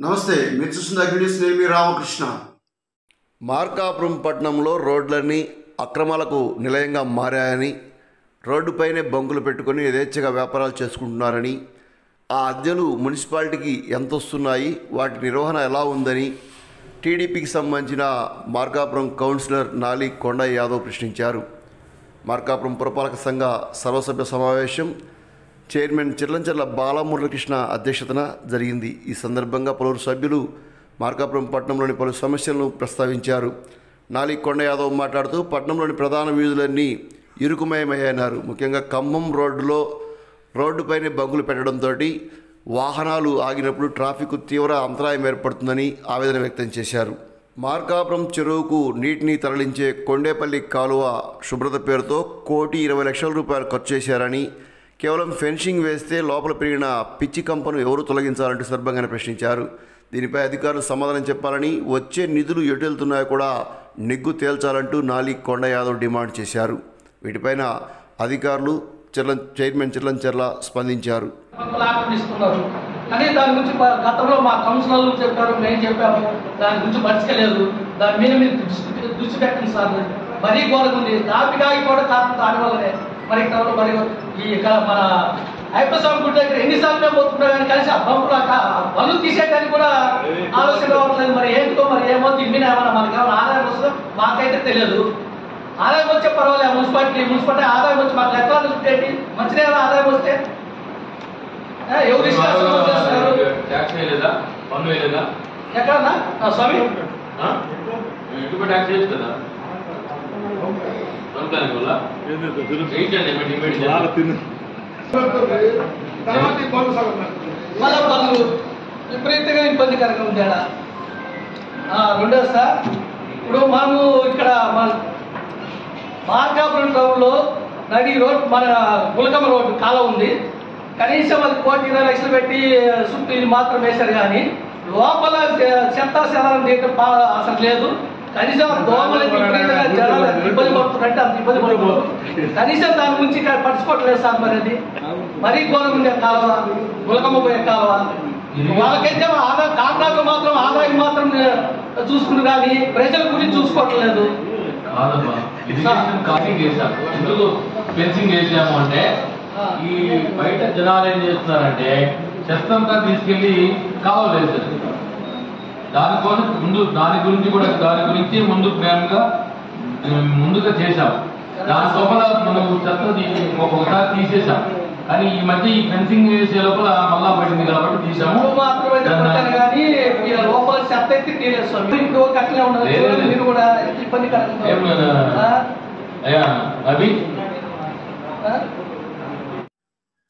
నమస్తే, మీరు చూస్తున్న అగ్నిస్ నేమి రామకృష్ణ. మార్కాపురం పట్టణంలో రోడ్లన్నీ అక్రమాలకు నిలయంగా మారాయని, రోడ్డుపైనే బంకులు పెట్టుకొని యథేచ్ఛగా వ్యాపారాలు చేసుకుంటున్నారని, ఆ అద్దెలు మున్సిపాలిటీకి ఎంత వస్తున్నాయి, వాటి నిర్వహణ ఎలా ఉందని టీడీపీకి సంబంధించిన మార్కాపురం కౌన్సిలర్ నాలి కొండయ్య యాదవ్ ప్రశ్నించారు. మార్కాపురం పురపాలక సంఘ సర్వసభ్య సమావేశం చైర్మన్ చిర్లంచర్ల బాలమురళీకృష్ణ అధ్యక్షతన జరిగింది. ఈ సందర్భంగా పలువురు సభ్యులు మార్కాపురం పట్టణంలోని పలు సమస్యలను ప్రస్తావించారు. నాలి కొండ యాదవ్ మాట్లాడుతూ పట్టణంలోని ప్రధాన వీధులన్నీ ఇరుకుమయమయ్యాయన్నారు. ముఖ్యంగా ఖమ్మం రోడ్డుపైనే బంకులు పెట్టడంతో వాహనాలు ఆగినప్పుడు ట్రాఫిక్ తీవ్ర అంతరాయం ఏర్పడుతుందని ఆవేదన వ్యక్తం చేశారు. మార్కాపురం చెరువుకు నీటిని తరలించే కొండేపల్లి కాలువ శుభ్రత పేరుతో ₹1,20,00,000 ఖర్చు చేశారని, కేవలం ఫెన్సింగ్ వేస్తే లోపల పెరిగిన పిచ్చి కంపను ఎవరు తొలగించాలంటూ సందర్భంగా ప్రశ్నించారు. దీనిపై అధికారులు సమాధానం చెప్పాలని, వచ్చే నిధులు ఎటు వెళ్తున్నాయో కూడా నిగ్గు తేల్చాలంటూ నాలి కొండ యాదవ్ డిమాండ్ చేశారు. వీటిపైన అధికారులు చైర్మన్ చిర్లంచర్ల స్పందించారు. కానీ దాని గురించి గతంలో మా కౌన్సిలర్లు చెప్పారు, మేము చెప్పాము, దాని గురించి పట్టించలేదు. దాని మీద మీరు దృష్టి పెట్టండి సార్. మరీ ఘోరంగా ఉంది. కాపీకాయ కూడా కారణం దానివల్లనే. మరి ఇక్కడ మన అయ్యప్ప స్వామి గుడి దగ్గర ఎన్నిసార్లు మేము పోతున్నా కానీ కలిసి ఆ బండ్లు తీసేయడానికి కూడా ఆలోచన రావట్లేదు. మరి ఏంటో మరి ఏమో ఇమ్మినా ఏమన్నా మనకి ఏమైనా ఆదాయం వస్తుందో మాకైతే తెలియదు. ఆదాయం వచ్చే పర్వాలేదు, మున్సిపాలిటీ ఆదాయం వచ్చి మాకు లెక్కలు చుట్టేటి మంచిగా ఆదాయం వస్తే ఎవరు ఎక్కడన్నా స్వామి మళ్ళా పనులు విపరీతంగా ఇబ్బందికరంగా ఉంది. రెండోది సార్, ఇప్పుడు మనము ఇక్కడ మార్కాపురం టౌన్లో నడి రోడ్ మన గులకమ్మ రోడ్డు కాలం ఉంది. కనీసం అది ₹1,20,00,000 పెట్టి చుట్టూ ఇది మాత్రం వేశారు. కానీ లోపల చెత్త శనాలను తీయటం అసలు లేదు. కనీసం దోమలకి విపరీతంగా జనాలు ఇబ్బంది పడుతున్నట్టు అంత ఇబ్బంది పడుతున్నారు. కనీసం దాని గురించి ఇక్కడ పట్టించుకోవట్లేదు సార్. మరి అది మరీ ఘోరం ఉంది. కాలువ గులకమ్మ పోయే కాలువ వాళ్ళకైతే కాంట్రాక్టర్ మాత్రం ఆదాయం మాత్రం చూసుకుని కానీ ప్రజల గురించి చూసుకోవట్లేదు. ఫెన్సింగ్ వేసాము అంటే ఈ బయట జనాలు ఏం చేస్తున్నారంటే చెత్తంతా తీసుకెళ్లి కావాలి వేశారు. దాని గురించి ముందుగా చేశాం. దాని లోపల మనం చెత్తది ఒక్కొక్కసారి తీసేసాం. కానీ ఈ మధ్య ఈ ఫెన్సింగ్ వేసే లోపల మళ్ళా పడింది కాబట్టి తీసాము. లోపల చెత్త ఎత్తి తీరేస్తాం కూడా ఇబ్బందికరంగా.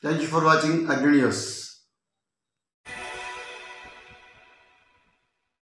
Thank you for watching Agri News.